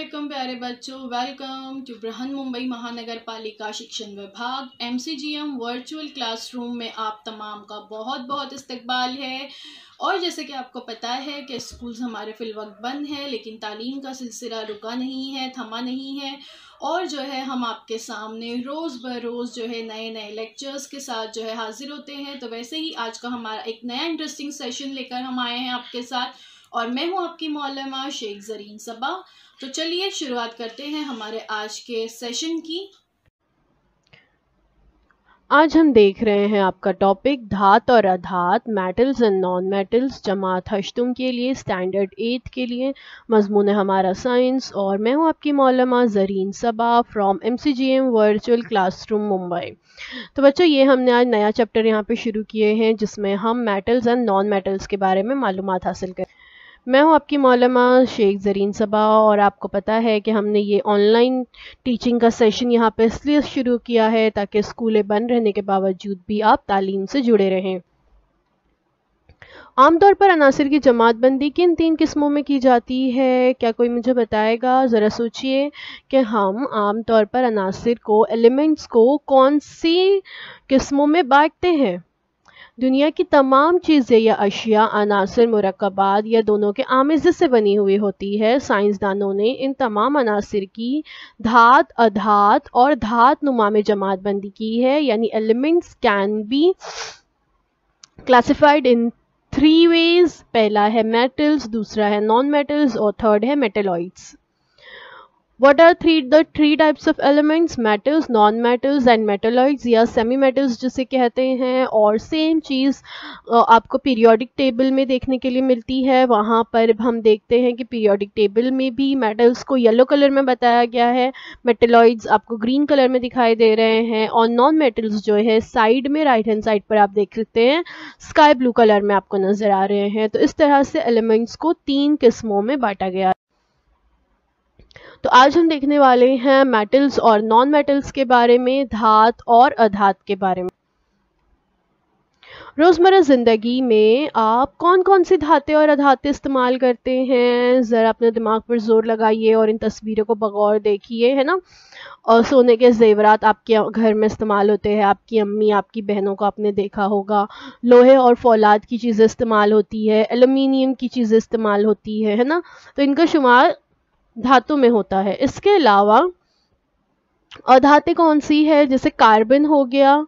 वालेकुम प्यारे बच्चों, वेलकम टू बृहन्मुंबई महानगर पालिका शिक्षण विभाग MCGM वर्चुअल क्लासरूम में आप तमाम का बहुत बहुत इस्तकबाल है। और जैसे कि आपको पता है कि स्कूल्स हमारे फिलवक्त बंद है, लेकिन तालीम का सिलसिला रुका नहीं है, थमा नहीं है। और जो है हम आपके सामने रोज़ ब रोज़ जो है नए नए लेक्चर्स के साथ जो है हाजिर होते हैं। तो वैसे ही आज का हमारा एक नया इंटरेस्टिंग सेशन लेकर हम आए हैं आपके साथ, और मैं हूं आपकी मौलमा शेख ज़रीन सबा। तो चलिए शुरुआत करते हैं हमारे आज के सेशन की। आज हम देख रहे हैं आपका टॉपिक धात और अधात, मेटल्स एंड नॉन मेटल्स, जमात हश्तुम के लिए, स्टैंडर्ड 8 के लिए। मजमून है हमारा साइंस, और मैं हूं आपकी मौलमा Zareen Saba from MCGM virtual classroom Mumbai. तो बच्चों, ये हमने आज नया चैप्टर यहाँ पे शुरू किए हैं जिसमें हम मेटल्स एंड नॉन मेटल्स के बारे में मालूमात हासिल करें। मैं हूं आपकी मौलमा शेख ज़रीन सबा, और आपको पता है कि हमने ये ऑनलाइन टीचिंग का सेशन यहाँ पे इसलिए शुरू किया है ताकि स्कूलें बंद रहने के बावजूद भी आप तालीम से जुड़े रहें। आमतौर पर अनासिर की जमात बंदी किन 3 किस्मों में की जाती है? क्या कोई मुझे बताएगा? ज़रा सोचिए कि हम आमतौर पर अनासिर को, एलिमेंट्स को कौन सी किस्मों में बांटते हैं। दुनिया की तमाम चीज़ें या अशिया अनासिर, मुरक्कबात या दोनों के आमेज़े से बनी हुई होती है। साइंसदानों ने इन तमाम अनासिर की धात, अधात और धात नुमा में जमात बंदी की है। यानी elements can be classified in 3 ways. पहला है मेटल्स, दूसरा है नॉन मेटल्स और थर्ड है metalloids. What are the three types of elements? Metals, non-metals and metalloids या semi metals जिसे कहते हैं। और सेम चीज़ आपको पीरियोडिक टेबल में देखने के लिए मिलती है। वहाँ पर हम देखते हैं कि पीरियोडिक टेबल में भी मेटल्स को येलो कलर में बताया गया है, मेटेलॉइड्स आपको ग्रीन कलर में दिखाई दे रहे हैं, और नॉन मेटल्स जो है साइड में, राइट हैंड साइड पर आप देख सकते हैं, स्काई ब्लू कलर में आपको नज़र आ रहे हैं। तो इस तरह से एलिमेंट्स को 3 किस्मों में बांटा गया है। तो आज हम देखने वाले हैं मेटल्स और नॉन मेटल्स के बारे में, धात और अधात के बारे में। रोज़मर्रा ज़िंदगी में आप कौन कौन सी धातें और अधातें इस्तेमाल करते हैं? ज़रा अपने दिमाग पर जोर लगाइए और इन तस्वीरों को बगौर देखिए, है ना। और सोने के जेवरात आपके घर में इस्तेमाल होते हैं, आपकी अम्मी, आपकी बहनों को आपने देखा होगा। लोहे और फौलाद की चीज़ें इस्तेमाल होती है, एल्युमिनियम की चीज़ें इस्तेमाल होती है ना। तो इनका शुमार धातु में होता है। इसके अलावा अधातें कौन सी है? जैसे कार्बन हो गया,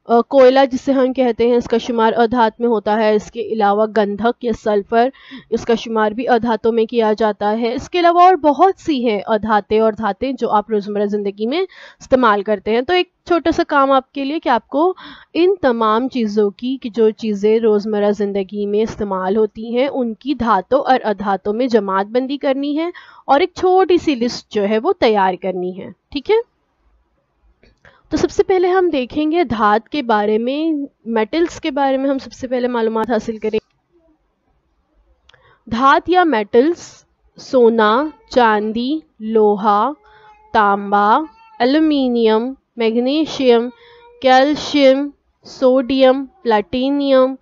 कोयला जिसे हम कहते हैं, इसका शुमार अधात में होता है। इसके अलावा गंधक या सल्फर, इसका शुमार भी अधातों में किया जाता है। इसके अलावा और बहुत सी हैं अधातें और धातें जो आप रोज़मर्रा ज़िंदगी में इस्तेमाल करते हैं। तो एक छोटा सा काम आपके लिए कि आपको इन तमाम चीज़ों की, कि जो चीज़ें रोज़मर्रा ज़िंदगी में इस्तेमाल होती हैं, उनकी धातों और अधातों में जमात बंदी करनी है और एक छोटी सी लिस्ट जो है वो तैयार करनी है। ठीक है। तो सबसे पहले हम देखेंगे धात के बारे में, मेटल्स के बारे में हम सबसे पहले मालूमात हासिल करेंगे। धात या मेटल्स सोना, चांदी, लोहा, तांबा, aluminium, magnesium, calcium, sodium, platinum,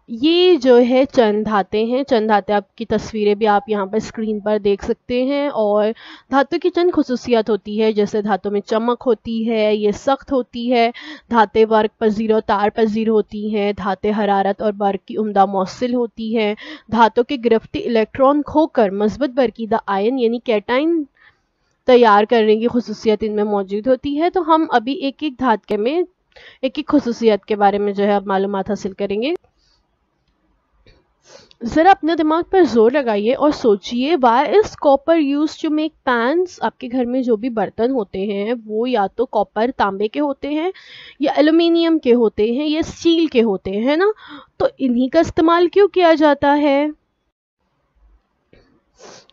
ये जो है चंद धातें हैं। चंद धातें आपकी तस्वीरें भी आप यहाँ पर स्क्रीन पर देख सकते हैं। और धातु की चंद खुसूसियत होती है, जैसे धातु में चमक होती है, ये सख्त होती है, धातें वर्क पजीर और तार पजीर होती हैं, धातें हरारत और बर्क की उम्दा मौसिल होती हैं, धातों के गिरफ्ती इलेक्ट्रॉन खोकर मजबूत बरकीदा आयन यानी कैटाइन तैयार करने की खुसूसियत इनमें मौजूद होती है। तो हम अभी एक एक धात के में एक एक खुसूसियत के बारे में जो है अब मालूमात हासिल करेंगे। ज़रा अपने दिमाग पर जोर लगाइए और सोचिए, why is copper use to make pans? आपके घर में जो भी बर्तन होते हैं वो या तो कॉपर, तांबे के होते हैं, या एल्युमिनियम के होते हैं, या स्टील के होते हैं, है ना। तो इन्हीं का इस्तेमाल क्यों किया जाता है?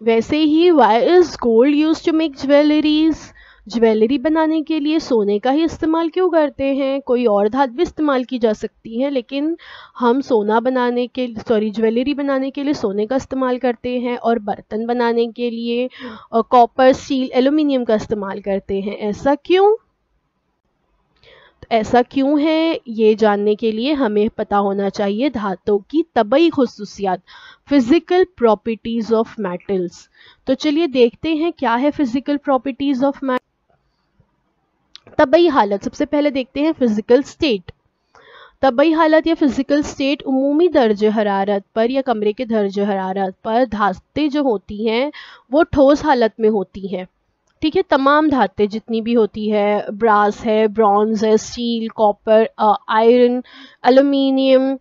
वैसे ही why is gold use to make jewelleries? Jewellery बनाने के लिए सोने का ही इस्तेमाल क्यों करते हैं? कोई और धात भी इस्तेमाल की जा सकती है, लेकिन हम ज्वेलरी बनाने के लिए सोने का इस्तेमाल करते हैं, और बर्तन बनाने के लिए कॉपर, स्टील, एल्युमिनियम का इस्तेमाल करते हैं। ऐसा क्यों? तो ऐसा क्यों है, ये जानने के लिए हमें पता होना चाहिए धातु की तबई खुसूसियात, फिजिकल प्रॉपर्टीज ऑफ मेटल्स। तो चलिए देखते हैं क्या है फिजिकल प्रॉपर्टीज ऑफ तबई हालत। सबसे पहले देखते हैं फिजिकल स्टेट। तबई हालत या फिजिकल स्टेट उमूमी दर्जे हरारत पर या कमरे के दर्जे हरारत पर धातें जो होती हैं वो ठोस हालत में होती हैं। ठीक है, तमाम धातें जितनी भी होती है, ब्रास है, ब्रॉन्ज है, स्टील, कॉपर, आयरन, एल्यूमिनियम,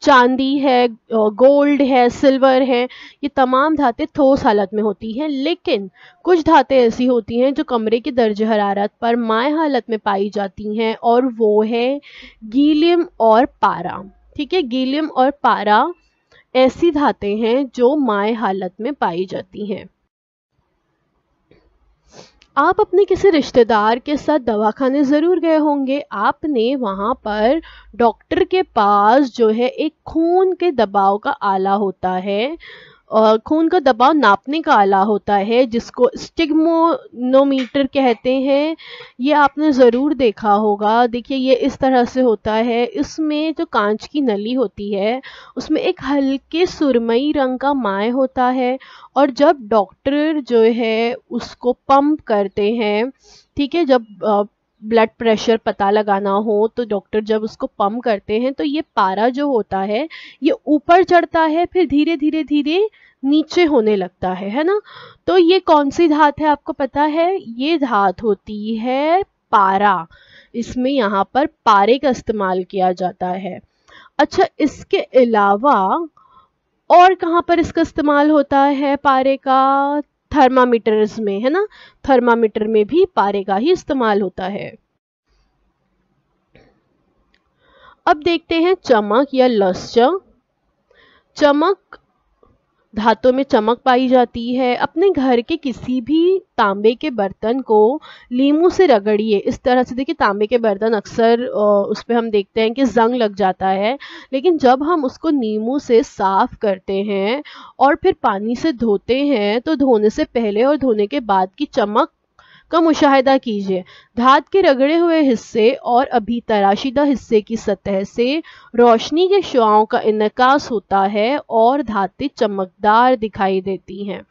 चांदी है, गोल्ड है, सिल्वर है, ये तमाम धातें ठोस हालत में होती हैं। लेकिन कुछ धातें ऐसी होती हैं जो कमरे की दर्जे हरारत पर माय हालत में पाई जाती हैं, और वो है गीलियम और पारा। ठीक है, गीलियम और पारा ऐसी धातें हैं जो माय हालत में पाई जाती हैं। आप अपने किसी रिश्तेदार के साथ दवाखाने ज़रूर गए होंगे। आपने वहाँ पर डॉक्टर के पास जो है एक खून के दबाव का आला होता है, खून का दबाव नापने का आला होता है जिसको स्टिग्मोनोमीटर कहते हैं। ये आपने ज़रूर देखा होगा। देखिए ये इस तरह से होता है, इसमें जो कांच की नली होती है उसमें एक हल्के सुरमई रंग का माय होता है, और जब डॉक्टर जो है उसको पंप करते हैं, ठीक है, जब ब्लड प्रेशर पता लगाना हो तो डॉक्टर जब उसको पंप करते हैं तो ये पारा जो होता है ये ऊपर चढ़ता है, फिर धीरे धीरे धीरे नीचे होने लगता है ना। तो ये कौन सी धात है आपको पता है? ये धात होती है पारा। इसमें यहाँ पर पारे का इस्तेमाल किया जाता है। अच्छा, इसके अलावा और कहाँ पर इसका इस्तेमाल होता है पारे का? थर्मामीटर्स में, है ना। थर्मामीटर में भी पारे का ही इस्तेमाल होता है। अब देखते हैं चमक या लस्टर। चमक, धातों में चमक पाई जाती है। अपने घर के किसी भी तांबे के बर्तन को लीमू से रगड़िए। इस तरह से देखिए, तांबे के बर्तन अक्सर उस पर हम देखते हैं कि जंग लग जाता है, लेकिन जब हम उसको नींबू से साफ करते हैं और फिर पानी से धोते हैं तो धोने से पहले और धोने के बाद की चमक का मुशाहिदा कीजिए। धात के रगड़े हुए हिस्से और अभी तराशीदा हिस्से की सतह से रोशनी के शुआओं का इनकास होता है और धातें चमकदार दिखाई देती हैं।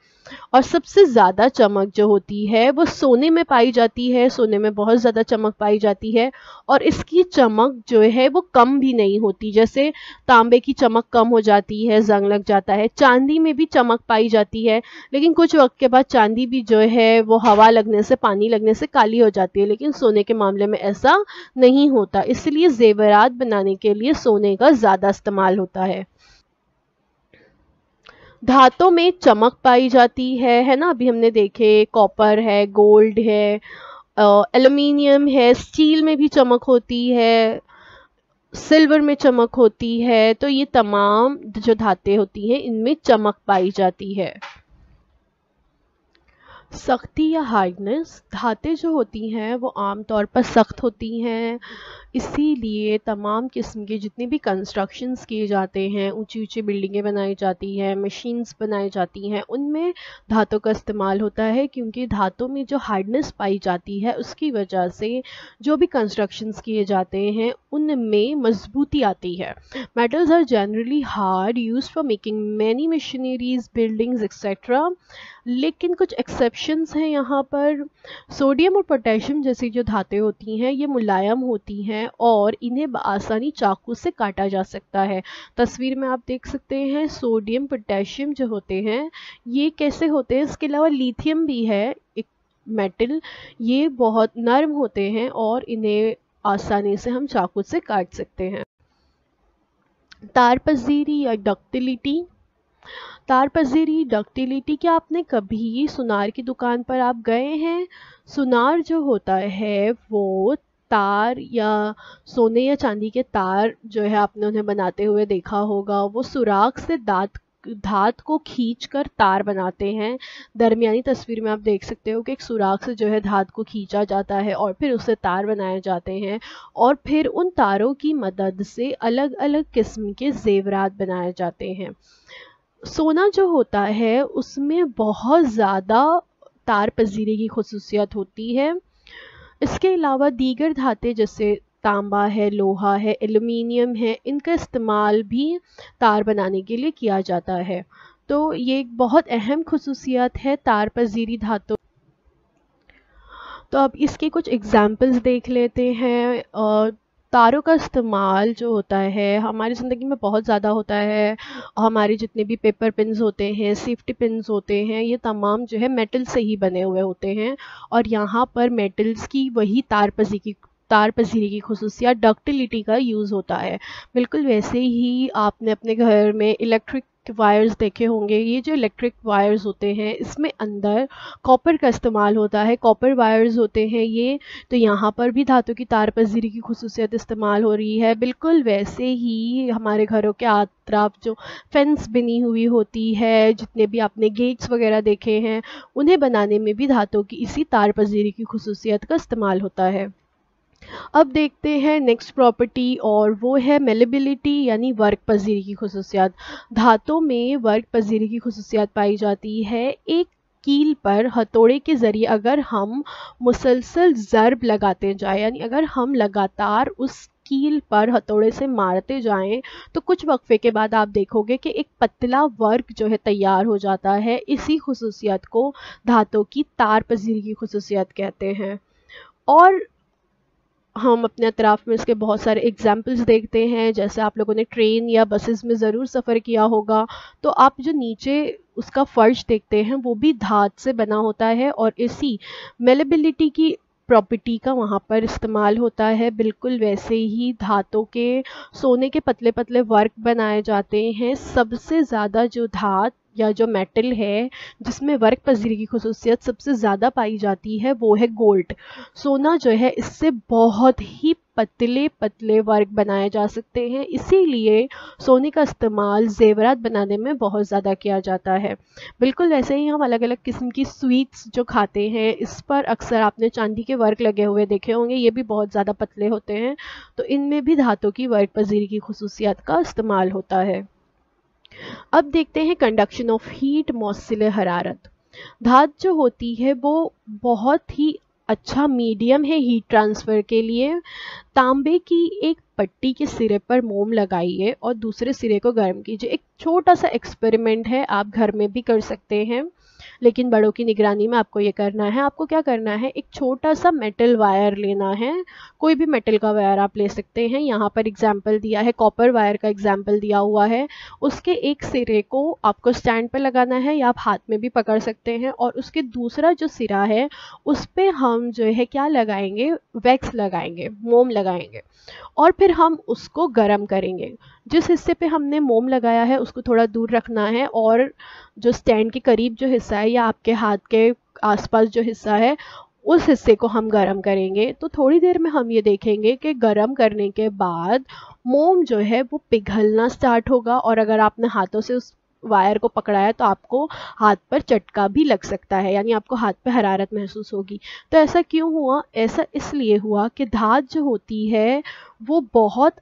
और सबसे ज़्यादा चमक जो होती है वो सोने में पाई जाती है। सोने में बहुत ज़्यादा चमक पाई जाती है, और इसकी चमक जो है वो कम भी नहीं होती। जैसे तांबे की चमक कम हो जाती है, जंग लग जाता है। चांदी में भी चमक पाई जाती है, लेकिन कुछ वक्त के बाद चांदी भी जो है वो हवा लगने से, पानी लगने से काली हो जाती है, लेकिन सोने के मामले में ऐसा नहीं होता। इसलिए जेवरात बनाने के लिए सोने का ज़्यादा इस्तेमाल होता है। धातों में चमक पाई जाती है ना। अभी हमने देखे कॉपर है, गोल्ड है, एल्यूमिनियम है, स्टील में भी चमक होती है, सिल्वर में चमक होती है। तो ये तमाम जो धातें होती हैं इनमें चमक पाई जाती है। सख्ती या हार्डनेस, धातें जो होती हैं वो आमतौर पर सख्त होती हैं, इसीलिए तमाम किस्म के जितने भी कंस्ट्रक्शंस किए जाते हैं, ऊंची ऊंची बिल्डिंगें बनाई जाती हैं, मशीन्स बनाई जाती हैं, उनमें धातों का इस्तेमाल होता है, क्योंकि धातों में जो हार्डनेस पाई जाती है उसकी वजह से जो भी कंस्ट्रक्शंस किए जाते हैं उनमें मजबूती आती है। Metals are generally hard use for making many machineries, buildings etcetera. लेकिन कुछ एक्सेप्शंस हैं यहाँ पर। सोडियम और पोटेशियम जैसी जो धातें होती हैं ये मुलायम होती हैं और इन्हें आसानी चाकू से काटा जा सकता है। तस्वीर में आप देख सकते हैं सोडियम पोटेशियम जो होते हैं ये कैसे होते हैं। इसके अलावा लिथियम भी है एक मेटल, ये बहुत नरम होते हैं और इन्हें आसानी से हम चाकू से काट सकते हैं। तार पजीरी या डक्टिलिटी। तार पजीरी, डक्टिलिटी, क्या आपने कभी सुनार की दुकान पर आप गए हैं? सुनार जो होता है वो तार या सोने या चांदी के तार जो है आपने उन्हें बनाते हुए देखा होगा। वो सुराख से धात को खींचकर तार बनाते हैं। दरमियानी तस्वीर में आप देख सकते हो कि एक सुराख से जो है धात को खींचा जाता है और फिर उससे तार बनाए जाते हैं, और फिर उन तारों की मदद से अलग अलग किस्म के जेवरात बनाए जाते हैं। सोना जो होता है उसमें बहुत ज़्यादा तार पजीरे की खुसूसियत होती है। इसके अलावा दीगर धातें जैसे तांबा है, लोहा है, एल्युमिनियम है, इनका इस्तेमाल भी तार बनाने के लिए किया जाता है। तो ये एक बहुत अहम खुसूसियत है तार पजीरी धातु। तो अब इसके कुछ एग्जाम्पल्स देख लेते हैं। तारों का इस्तेमाल जो होता है हमारी ज़िंदगी में बहुत ज़्यादा होता है। हमारे जितने भी पेपर पिन्स होते हैं, सेफ्टी पिन्स होते हैं, ये तमाम जो है मेटल से ही बने हुए होते हैं। और यहाँ पर मेटल्स की वही तार पसीरी की खुसूसियत डक्टिलिटी का यूज़ होता है। बिल्कुल वैसे ही आपने अपने घर में इलेक्ट्रिक वायर्स देखे होंगे। ये जो इलेक्ट्रिक वायर्स होते हैं इसमें अंदर कॉपर का इस्तेमाल होता है, कॉपर वायर्स होते हैं ये। तो यहाँ पर भी धातु की तार पजीरी की खुसूसियत इस्तेमाल हो रही है। बिल्कुल वैसे ही हमारे घरों के अतराफ जो फेंस बनी हुई होती है, जितने भी आपने गेट्स वगैरह देखे हैं, उन्हें बनाने में भी धातु की इसी तार पजीरी की खुसूसियत का इस्तेमाल होता है। अब देखते हैं नेक्स्ट प्रॉपर्टी, और वो है मेलेबिलिटी यानी वर्क पजीरी की खुसूसियत। धातु में वर्क पजीरी की खुसूसियत पाई जाती है। एक कील पर हथौड़े के ज़रिए अगर हम मुसलसल ज़र्ब लगाते जाएं, यानी अगर हम लगातार उस कील पर हथौड़े से मारते जाएं, तो कुछ वक्फे के बाद आप देखोगे कि एक पतला वर्क जो है तैयार हो जाता है। इसी खुसूसियत को धातु की तार पजीरी की खुसूसियत कहते हैं। और हम अपने अतराफ़ में इसके बहुत सारे एग्जाम्पल्स देखते हैं। जैसे आप लोगों ने ट्रेन या बसेस में ज़रूर सफ़र किया होगा, तो आप जो नीचे उसका फ़र्श देखते हैं वो भी धात से बना होता है, और इसी मेलेबिलिटी की प्रॉपर्टी का वहाँ पर इस्तेमाल होता है। बिल्कुल वैसे ही धातों के सोने के पतले पतले वर्क बनाए जाते हैं। सबसे ज़्यादा जो धात या जो मेटल है जिसमें वर्क पजीरी की खुसूसियत सबसे ज़्यादा पाई जाती है वो है गोल्ड। सोना जो है इससे बहुत ही पतले पतले वर्क बनाए जा सकते हैं, इसीलिए सोने का इस्तेमाल जेवरात बनाने में बहुत ज़्यादा किया जाता है। बिल्कुल वैसे ही हम अलग अलग किस्म की स्वीट्स जो खाते हैं, इस पर अक्सर आपने चांदी के वर्क लगे हुए देखे होंगे। ये भी बहुत ज़्यादा पतले होते हैं, तो इनमें भी धातु की वर्क पजीरी की खुसूसियत का इस्तेमाल होता है। अब देखते हैं कंडक्शन ऑफ हीट, मौसिल हरारत। धात जो होती है वो बहुत ही अच्छा मीडियम है हीट ट्रांसफ़र के लिए। तांबे की एक पट्टी के सिरे पर मोम लगाइए और दूसरे सिरे को गर्म कीजिए। एक छोटा सा एक्सपेरिमेंट है, आप घर में भी कर सकते हैं, लेकिन बड़ों की निगरानी में आपको ये करना है। आपको क्या करना है, एक छोटा सा मेटल वायर लेना है। कोई भी मेटल का वायर आप ले सकते हैं। यहाँ पर एग्जाम्पल दिया है, कॉपर वायर का एग्जाम्पल दिया हुआ है। उसके एक सिरे को आपको स्टैंड पर लगाना है, या आप हाथ में भी पकड़ सकते हैं, और उसके दूसरा जो सिरा है उस पर हम जो है क्या लगाएंगे, वैक्स लगाएंगे, मोम लगाएंगे, और फिर हम उसको गर्म करेंगे। जिस हिस्से पे हमने मोम लगाया है उसको थोड़ा दूर रखना है, और जो स्टैंड के करीब जो हिस्सा है या आपके हाथ के आसपास जो हिस्सा है उस हिस्से को हम गर्म करेंगे। तो थोड़ी देर में हम ये देखेंगे कि गर्म करने के बाद मोम जो है वो पिघलना स्टार्ट होगा, और अगर आपने हाथों से उस वायर को पकड़ा है तो आपको हाथ पर चटका भी लग सकता है, यानी आपको हाथ पे हरारत महसूस होगी। तो ऐसा क्यों हुआ? ऐसा इसलिए हुआ कि धात जो होती है वो बहुत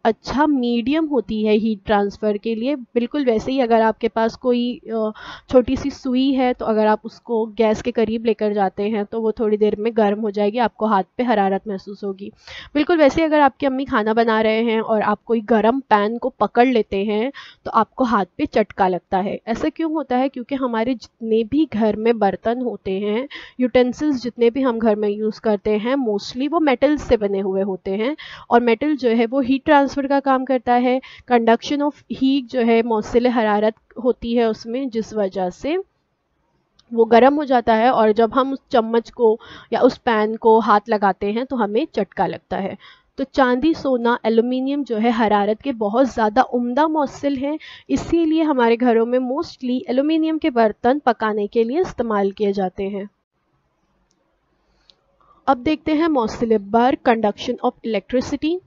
अच्छा मीडियम होती है हीट ट्रांसफ़र के लिए। बिल्कुल वैसे ही अगर आपके पास कोई छोटी सी सुई है, तो अगर आप उसको गैस के करीब लेकर जाते हैं तो वो थोड़ी देर में गर्म हो जाएगी, आपको हाथ पे हरारत महसूस होगी। बिल्कुल वैसे ही अगर आपकी अम्मी खाना बना रहे हैं और आप कोई गर्म पैन को पकड़ लेते हैं तो आपको हाथ पे चटका लगता है। ऐसा क्यों होता है? क्योंकि हमारे जितने भी घर में बर्तन होते हैं, यूटेंसिल्स जितने भी हम घर में यूज़ करते हैं, मोस्टली वो मेटल से बने हुए होते हैं, और मेटल जो है वो हीट ट्रांसफ़र का काम करता है। कंडक्शन ऑफ हीट जो है मौसिल हरारत होती है उसमें, जिस वजह से वो गर्म हो जाता है, और जब हम उस चम्मच को या उस पैन को हाथ लगाते हैं तो हमें चटका लगता है। तो चांदी, सोना, एल्युमिनियम जो है हरारत के बहुत ज़्यादा उम्दा मौसिल हैं, इसीलिए हमारे घरों में मोस्टली एल्युमिनियम के बर्तन पकाने के लिए इस्तेमाल किए जाते हैं। अब देखते हैं मौसिल बर्क, कंडक्शन ऑफ इलेक्ट्रिसिटी।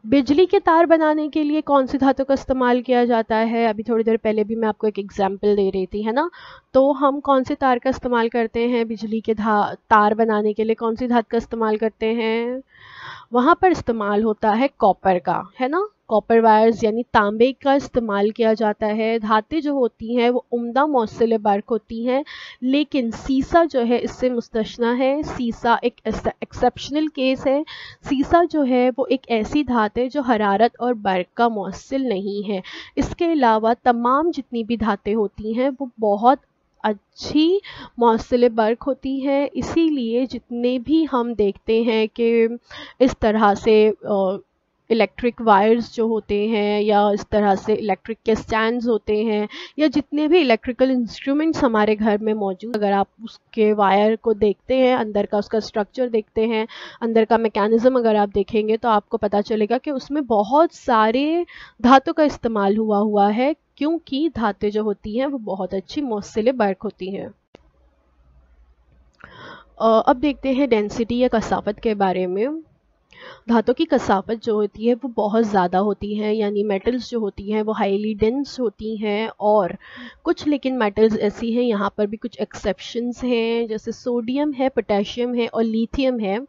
बिजली के तार बनाने के लिए कौन सी धातु का इस्तेमाल किया जाता है? अभी थोड़ी देर पहले भी मैं आपको एक एग्जाम्पल दे रही थी, है ना। तो हम कौन से तार का इस्तेमाल करते हैं बिजली के तार बनाने के लिए? कौन सी धातु का इस्तेमाल करते हैं? वहाँ पर इस्तेमाल होता है कॉपर का, है ना। कॉपर वायर्स यानी तांबे का इस्तेमाल किया जाता है। धातें जो होती हैं वो उम्दा मौसल बर्क होती हैं, लेकिन सीसा जो है इससे मुस्तस्ना है। सीसा एक एक्सेप्शनल केस है। सीसा जो है वो एक ऐसी धातु है जो हरारत और बर्क का मौसल नहीं है। इसके अलावा तमाम जितनी भी धातें होती हैं वो बहुत अच्छी मौसल बर्क होती हैं। इसीलिए जितने भी हम देखते हैं कि इस तरह से इलेक्ट्रिक वायर्स जो होते हैं या इस तरह से इलेक्ट्रिक के स्टैंड्स होते हैं या जितने भी इलेक्ट्रिकल इंस्ट्रूमेंट्स हमारे घर में मौजूद, अगर आप उसके वायर को देखते हैं, अंदर का उसका स्ट्रक्चर देखते हैं, अंदर का मैकेनिज़्म अगर आप देखेंगे तो आपको पता चलेगा कि उसमें बहुत सारे धातु का इस्तेमाल हुआ है, क्योंकि धातें जो होती हैं वो बहुत अच्छी मौसल बर्क होती हैं। अब देखते हैं डेंसिटी या कसाफत के बारे में। धातु की कसाफत जो होती है वो बहुत ज़्यादा होती है, यानी मेटल्स जो होती हैं वो हाईली डेंस होती हैं। और कुछ लेकिन मेटल्स ऐसी हैं, यहाँ पर भी कुछ एक्सेप्शंस हैं, जैसे सोडियम है, पोटेशियम है और लिथियम है।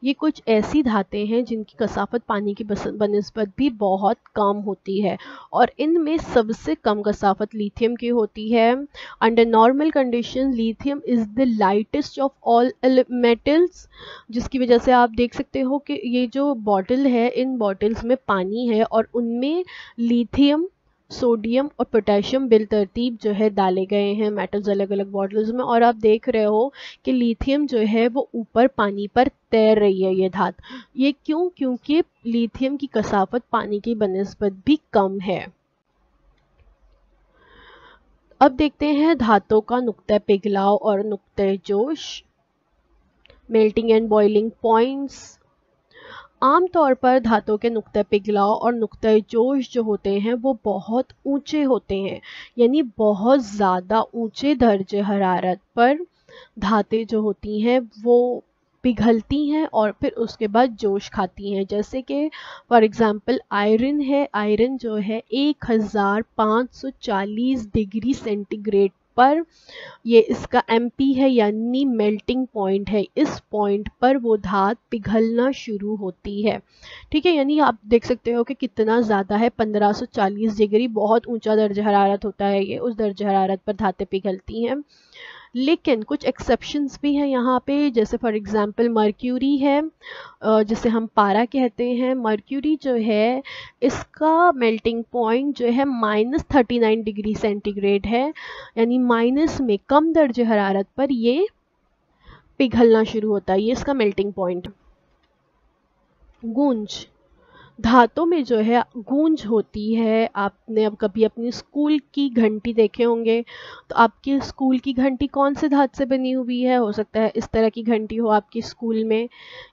ये कुछ ऐसी धातें हैं जिनकी कसाफत पानी की बनिस्बत भी बहुत कम होती है, और इनमें सबसे कम कसाफत लिथियम की होती है। Under normal condition lithium is the lightest of all metals, जिसकी वजह से आप देख सकते हो कि ये जो बॉटल है, इन बॉटल्स में पानी है और उनमें लिथियम, सोडियम और पोटेशियम बिलतरतीब जो है डाले गए हैं मेटल्स अलग अलग बॉटल्स में। और आप देख रहे हो कि लिथियम जो है वो ऊपर पानी पर तैर रही है ये धातु। ये क्यों? क्योंकि लिथियम की कसाफत पानी की बनिस्बत भी कम है। अब देखते हैं धातु का नुक्ता पिघलाव और नुक्ता जोश, मेल्टिंग एंड बॉइलिंग पॉइंट्स। आमतौर पर धातु के नुक्ता पिघलाव और नुक्ता जोश जो होते हैं वो बहुत ऊंचे होते हैं, यानी बहुत ज़्यादा ऊंचे दर्जे हरारत पर धातें जो होती हैं वो पिघलती हैं और फिर उसके बाद जोश खाती हैं। जैसे कि फॉर एग्ज़ाम्पल आयरन है, आयरन जो है 1540 डिग्री सेंटीग्रेड पर, ये इसका MP है यानी मेल्टिंग पॉइंट है। इस पॉइंट पर वो धात पिघलना शुरू होती है। ठीक है, यानी आप देख सकते हो कि कितना ज़्यादा है, 1540 डिग्री बहुत ऊंचा दर्जा हरारत होता है ये। उस दर्जा हरारत पर धातें पिघलती हैं। लेकिन कुछ एक्सेप्शंस भी हैं यहाँ पे, जैसे फॉर एग्ज़ाम्पल मर्क्यूरी है, जिसे हम पारा कहते हैं। मर्क्यूरी जो है इसका मेल्टिंग पॉइंट जो है -39 डिग्री सेंटीग्रेड है, यानी माइनस में कम दर्जे हरारत पर ये पिघलना शुरू होता है। ये इसका मेल्टिंग पॉइंट। गूंज, धातु में जो है गूंज होती है। आपने अब कभी अपनी स्कूल की घंटी देखे होंगे, तो आपकी स्कूल की घंटी कौन से धातु से बनी हुई है? हो सकता है इस तरह की घंटी हो आपकी स्कूल में,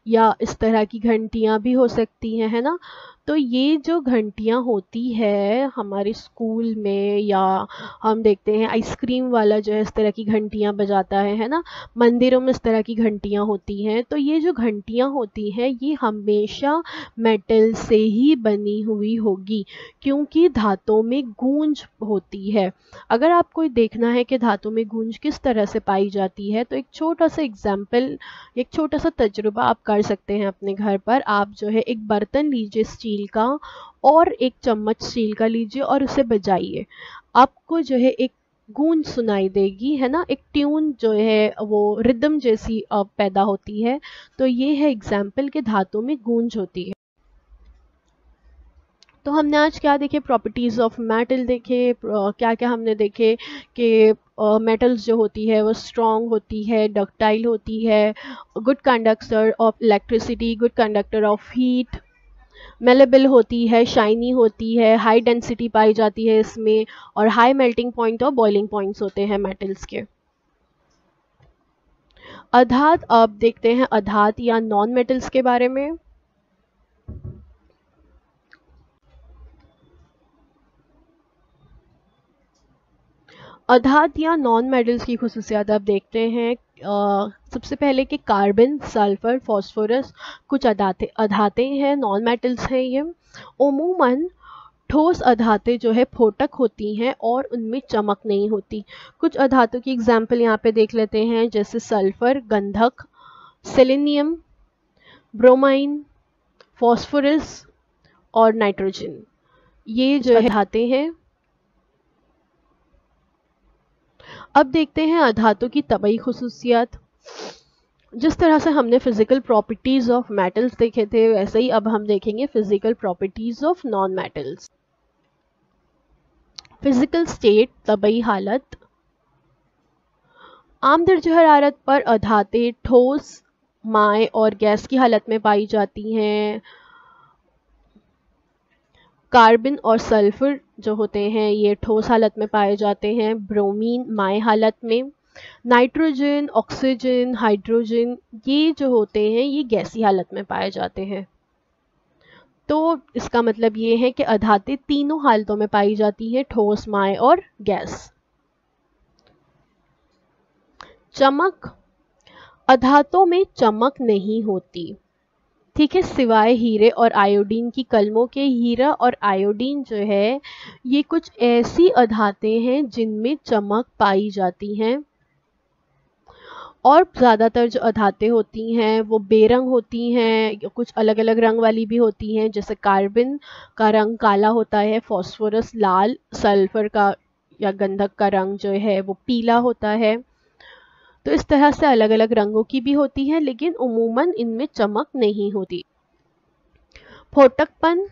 या इस तरह की घंटियां भी हो सकती हैं, है ना। तो ये जो घंटियां होती है हमारे स्कूल में, या हम देखते हैं आइसक्रीम वाला जो है इस तरह की घंटियां बजाता है ना, मंदिरों में इस तरह की घंटियां होती हैं। तो ये जो घंटियां होती हैं ये हमेशा मेटल से ही बनी हुई होगी, क्योंकि धातु में गूंज होती है। अगर आपको देखना है कि धातु में गूंज किस तरह से पाई जाती है, तो एक छोटा सा एग्जाम्पल, एक छोटा सा तजुर्बा आप कर सकते हैं अपने घर पर। आप जो है एक बर्तन लीजिए स्टील का, और एक चम्मच स्टील का लीजिए और उसे बजाइए। आपको जो है एक गूंज सुनाई देगी, है ना, एक ट्यून जो है वो रिदम जैसी पैदा होती है। तो ये है एग्जाम्पल कि धातु में गूंज होती है। तो हमने आज क्या देखे? प्रॉपर्टीज़ ऑफ मेटल देखे। क्या क्या हमने देखे कि मेटल्स जो होती है वो स्ट्रॉन्ग होती है, डक्टाइल होती है, good conductor of electricity, good conductor of heat, malleable होती है, शाइनी होती है, हाई डेंसिटी पाई जाती है इसमें, और हाई मेल्टिंग पॉइंट और बॉइलिंग पॉइंट्स होते हैं मेटल्स के। अधात, अब देखते हैं अधात या नॉन मेटल्स के बारे में। अधात या नॉन मेटल्स की खुसूसियात आप देखते हैं। सबसे पहले कि कार्बन, सल्फर, फास्फोरस कुछ अधातें हैं, नॉन मेटल्स हैं ये। उमूमन ठोस अधातें जो है फोटक होती हैं और उनमें चमक नहीं होती। कुछ अधातों की एग्जाम्पल यहाँ पे देख लेते हैं, जैसे सल्फर गंधक, सेलेनियम, ब्रोमाइन, फास्फोरस और नाइट्रोजन। ये जो है अधाते हैं। अब देखते हैं अधातों की तबई खुसूसियात। जिस तरह से हमने फिजिकल प्रॉपर्टीज ऑफ मेटल्स देखे थे, वैसे ही अब हम देखेंगे physical properties of non metals. Physical state, तबई हालत। आम दर्जे हरारत पर अधाते ठोस, माए और गैस की हालत में पाई जाती हैं। कार्बन और सल्फर जो होते हैं ये ठोस हालत में पाए जाते हैं, ब्रोमीन माए हालत में, नाइट्रोजन, ऑक्सीजन, हाइड्रोजन ये जो होते हैं ये गैसी हालत में पाए जाते हैं। तो इसका मतलब ये है कि अधाते तीनों हालतों में पाई जाती है, ठोस, माए और गैस। चमक, अधातों में चमक नहीं होती, ठीक है, सिवाय हीरे और आयोडीन की कलमों के। हीरा और आयोडीन जो है ये कुछ ऐसी अधाते हैं जिनमें चमक पाई जाती हैं, और ज़्यादातर जो अधाते होती हैं वो बेरंग होती हैं, कुछ अलग अलग रंग वाली भी होती हैं। जैसे कार्बन का रंग काला होता है, फास्फोरस लाल, सल्फर का या गंधक का रंग जो है वो पीला होता है। तो इस तरह से अलग अलग रंगों की भी होती है, लेकिन उमूमन इनमें चमक नहीं होती। फोटकपन,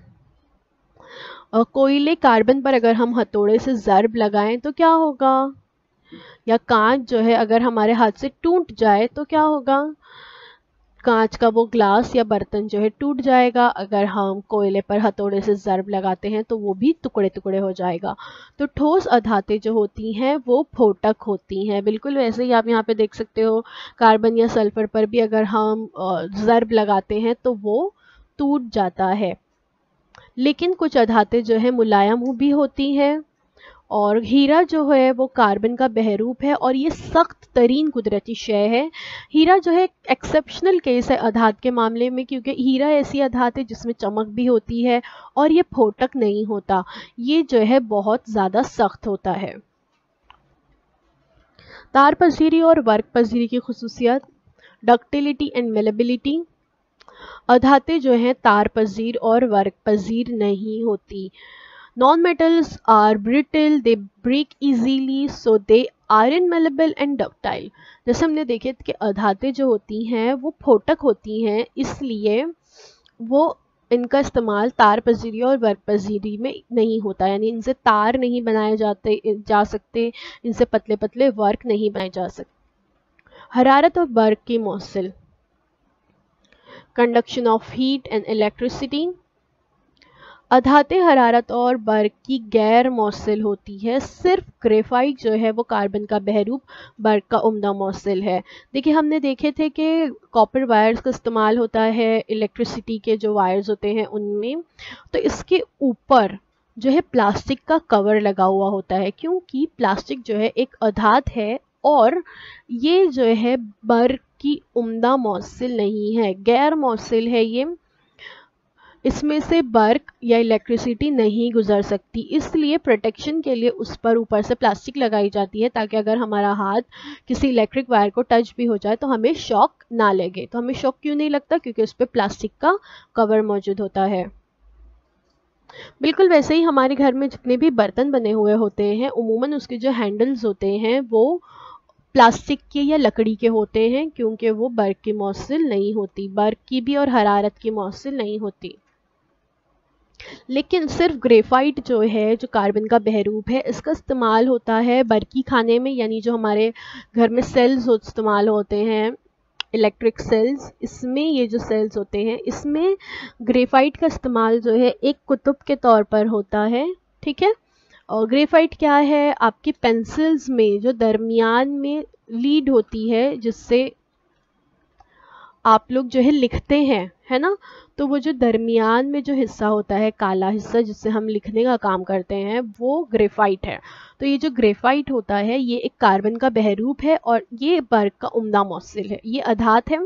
कोयले कार्बन पर अगर हम हथौड़े से ज़र्ब लगाएं तो क्या होगा, या कांच जो है अगर हमारे हाथ से टूट जाए तो क्या होगा, कांच का वो ग्लास या बर्तन जो है टूट जाएगा। अगर हम कोयले पर हथौड़े से ज़र्ब लगाते हैं तो वो भी टुकड़े टुकड़े हो जाएगा। तो ठोस अधाते जो होती हैं वो फोटक होती हैं। बिल्कुल वैसे ही आप यहाँ पे देख सकते हो, कार्बन या सल्फर पर भी अगर हम ज़र्ब लगाते हैं तो वो टूट जाता है। लेकिन कुछ अधाते जो है मुलायम भी होती हैं, और हीरा जो है वो कार्बन का बहरूप है और ये सख्त तरीन कुदरती शय है। हीरा जो है एक्सेप्शनल केस है अधात के मामले में, क्योंकि हीरा ऐसी अधात है जिसमें चमक भी होती है और ये फोटक नहीं होता, ये जो है बहुत ज़्यादा सख्त होता है। तार पजीरी और वर्क पजीरी की खुसूसियत। डक्टिलिटी एंड मेलेबिलिटी, अधाते जो हैं तार पजीर और वर्क पजीर नहीं होती। Non-metals are brittle, they break easily, so they aren't malleable and ductile. जैसे हमने देखे कि अधाते जो होती हैं वो फोटक होती हैं, इसलिए वो इनका इस्तेमाल तार पजीरी और वर्क पजीरी में नहीं होता, यानी इनसे तार नहीं बनाए जा सकते, इनसे पतले पतले वर्क नहीं बनाए जा सकते। हरारत और वर्क की मौसिल। Conduction of heat and electricity, अधाते हरारत और बर्क की गैर मौसिल होती है। सिर्फ ग्रेफाइट जो है वो कार्बन का बहरूप, बर्क का उम्दा मौसिल है। देखिए हमने देखे थे कि कॉपर वायर्स का इस्तेमाल होता है इलेक्ट्रिसिटी के जो वायर्स होते हैं उनमें, तो इसके ऊपर जो है प्लास्टिक का कवर लगा हुआ होता है, क्योंकि प्लास्टिक जो है एक अधात है और ये जो है बर्क की उम्दा मौसिल नहीं है, गैर मौसिल है ये, इसमें से बर्क या इलेक्ट्रिसिटी नहीं गुजर सकती। इसलिए प्रोटेक्शन के लिए उस पर ऊपर से प्लास्टिक लगाई जाती है, ताकि अगर हमारा हाथ किसी इलेक्ट्रिक वायर को टच भी हो जाए तो हमें शॉक ना लगे। तो हमें शॉक क्यों नहीं लगता, क्योंकि उस पर प्लास्टिक का कवर मौजूद होता है। बिल्कुल वैसे ही हमारे घर में जितने भी बर्तन बने हुए होते हैं, उमूमन उसके जो हैंडल्स होते हैं वो प्लास्टिक के या लकड़ी के होते हैं, क्योंकि वो बर्क की मौसिल नहीं होती, बर्क की भी और हरारत की मौसिल नहीं होती। लेकिन सिर्फ ग्रेफाइट जो है, जो कार्बन का बहरूप है, इसका इस्तेमाल होता है बर्की खाने में, यानी जो हमारे घर में सेल्स इस्तेमाल होते हैं, इलेक्ट्रिक सेल्स, इसमें ये जो सेल्स होते हैं इसमें ग्रेफाइट का इस्तेमाल जो है एक कुतुब के तौर पर होता है, ठीक है। और ग्रेफाइट क्या है, आपकी पेंसिल्स में जो दरमियान में लीड होती है जिससे आप लोग जो है लिखते हैं, है ना, तो वो जो दरमियान में जो हिस्सा होता है, काला हिस्सा जिससे हम लिखने का काम करते हैं, वो ग्रेफाइट है। तो ये जो ग्रेफाइट होता है ये एक कार्बन का बहरूप है और ये बर्क का उम्दा मौसिल है, ये अधात है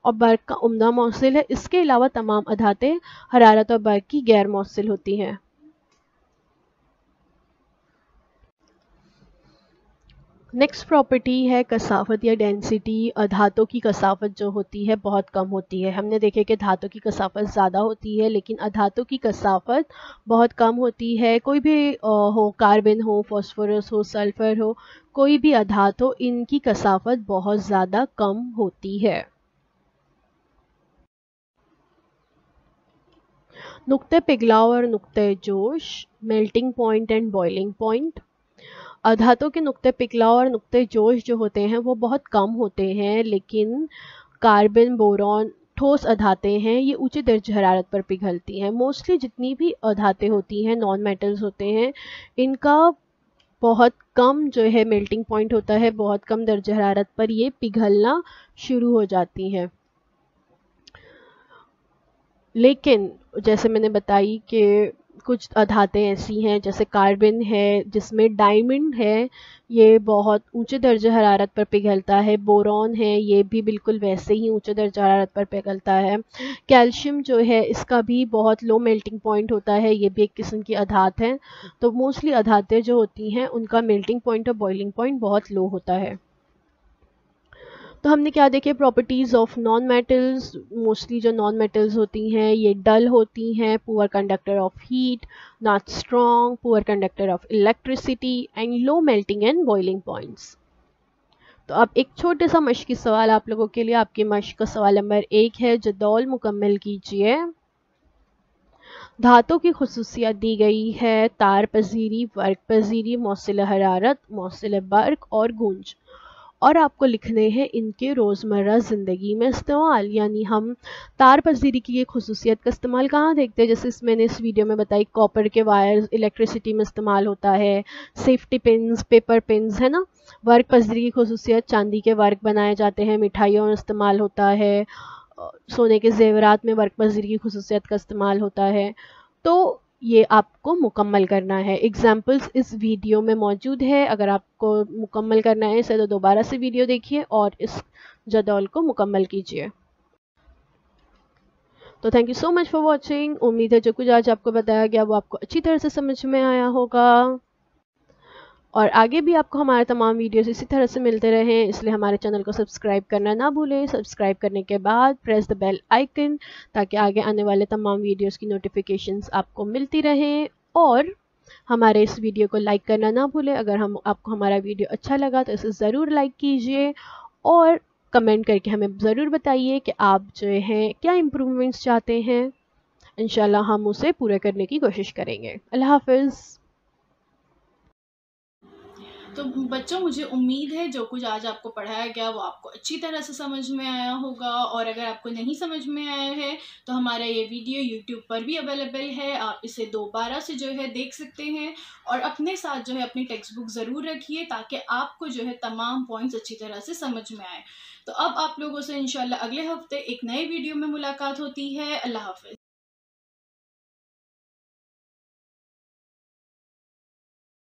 और बर्क का उम्दा मौसिल है। इसके अलावा तमाम अधातें हरारत और बर्क की गैर मौसिल होती हैं। नेक्स्ट प्रॉपर्टी है कसाफत या डेंसिटी। धातु की कसाफत जो होती है बहुत कम होती है। हमने देखे कि धातु की कसाफत ज़्यादा होती है, लेकिन अधातु की कसाफत बहुत कम होती है। कोई भी हो, कार्बन हो, फास्फोरस हो, सल्फर हो, कोई भी अधातु हो, इनकी कसाफत बहुत ज़्यादा कम होती है। नुक्ते पिघलाव और नुक्ते जोश, melting point and boiling point. धातु के नुक्ते पिघलाव और नुक्ते जोश जो होते हैं वो बहुत कम होते हैं, लेकिन कार्बन, बोरॉन, ठोस अधाते हैं, ये ऊंचे दर्जे हरारत पर पिघलती हैं। मोस्टली जितनी भी अधाते होती हैं, नॉन मेटल्स होते हैं, इनका बहुत कम जो है मेल्टिंग पॉइंट होता है, बहुत कम दर्जे हरारत पर ये पिघलना शुरू हो जाती हैं। लेकिन जैसे मैंने बताई कि कुछ अधातें ऐसी हैं, जैसे कार्बन है जिसमें डायमंड है, ये बहुत ऊंचे दर्जे हरारत पर पिघलता है। बोरॉन है, ये भी बिल्कुल वैसे ही ऊंचे दर्जे हरारत पर पिघलता है। कैल्शियम जो है इसका भी बहुत लो मेल्टिंग पॉइंट होता है, ये भी एक किस्म की अधात है। तो मोस्टली अधातें जो होती हैं उनका मेल्टिंग पॉइंट और बॉइलिंग पॉइंट बहुत लो होता है। तो हमने क्या देखे properties of non metals. Mostly जो नॉन मेटल्स होती हैं ये डल होती हैं, poor conductor of heat, not strong, poor conductor of electricity and low melting and boiling points. तो अब एक छोटे सा मश्की सवाल आप लोगों के लिए। आपके मश्क का सवाल नंबर 1 है, जदौल मुकम्मल कीजिए। धातु की खुसूसियात दी गई है तार पजीरी, वर्क पजीरी, मौसिल हरारत, मौसिल बर्क और गूंज, और आपको लिखने हैं इनके रोज़मर्रा ज़िंदगी में इस्तेमाल। यानी हम तार पजीरी की ये खुसूसियत का इस्तेमाल कहाँ देखते हैं, जैसे मैंने इस वीडियो में बताई, कॉपर के वायर्स इलेक्ट्रिसिटी में इस्तेमाल होता है, सेफ्टी पिन्स, पेपर पिन्स, है ना। वर्क पजीरी की खुसूसियत, चांदी के वर्क बनाए जाते हैं, मिठाइयों में इस्तेमाल होता है, सोने के जेवरात में वर्क पजीरी की खुसूसियत का इस्तेमाल होता है। तो ये आपको मुकम्मल करना है। एग्जाम्पल्स इस वीडियो में मौजूद है, अगर आपको मुकम्मल करना है इसे तो दोबारा से वीडियो देखिए और इस जदौल को मुकम्मल कीजिए। तो thank you so much for watching. उम्मीद है जो कुछ आज आपको बताया गया वो आपको अच्छी तरह से समझ में आया होगा, और आगे भी आपको हमारे तमाम वीडियोस इसी तरह से मिलते रहें, इसलिए हमारे चैनल को सब्सक्राइब करना ना भूलें। सब्सक्राइब करने के बाद प्रेस द बेल आइकन, ताकि आगे आने वाले तमाम वीडियोस की नोटिफिकेशंस आपको मिलती रहें। और हमारे इस वीडियो को लाइक करना ना भूलें। अगर आपको हमारा वीडियो अच्छा लगा तो इसे ज़रूर लाइक कीजिए, और कमेंट करके हमें ज़रूर बताइए कि आप जो है क्या इम्प्रूवमेंट्स चाहते हैं। इंशाल्लाह हम उसे पूरा करने की कोशिश करेंगे। अल्लाह हाफ़िज़। तो बच्चों, मुझे उम्मीद है जो कुछ आज आपको पढ़ाया गया वो आपको अच्छी तरह से समझ में आया होगा, और अगर आपको नहीं समझ में आया है तो हमारा ये वीडियो यूट्यूब पर भी अवेलेबल है, आप इसे दोबारा से जो है देख सकते हैं। और अपने साथ जो है अपनी टेक्स्ट बुक ज़रूर रखिए, ताकि आपको जो है तमाम पॉइंट्स अच्छी तरह से समझ में आए। तो अब आप लोगों से इंशाल्लाह अगले हफ्ते एक नए वीडियो में मुलाकात होती है। अल्लाह हाफ़िज़।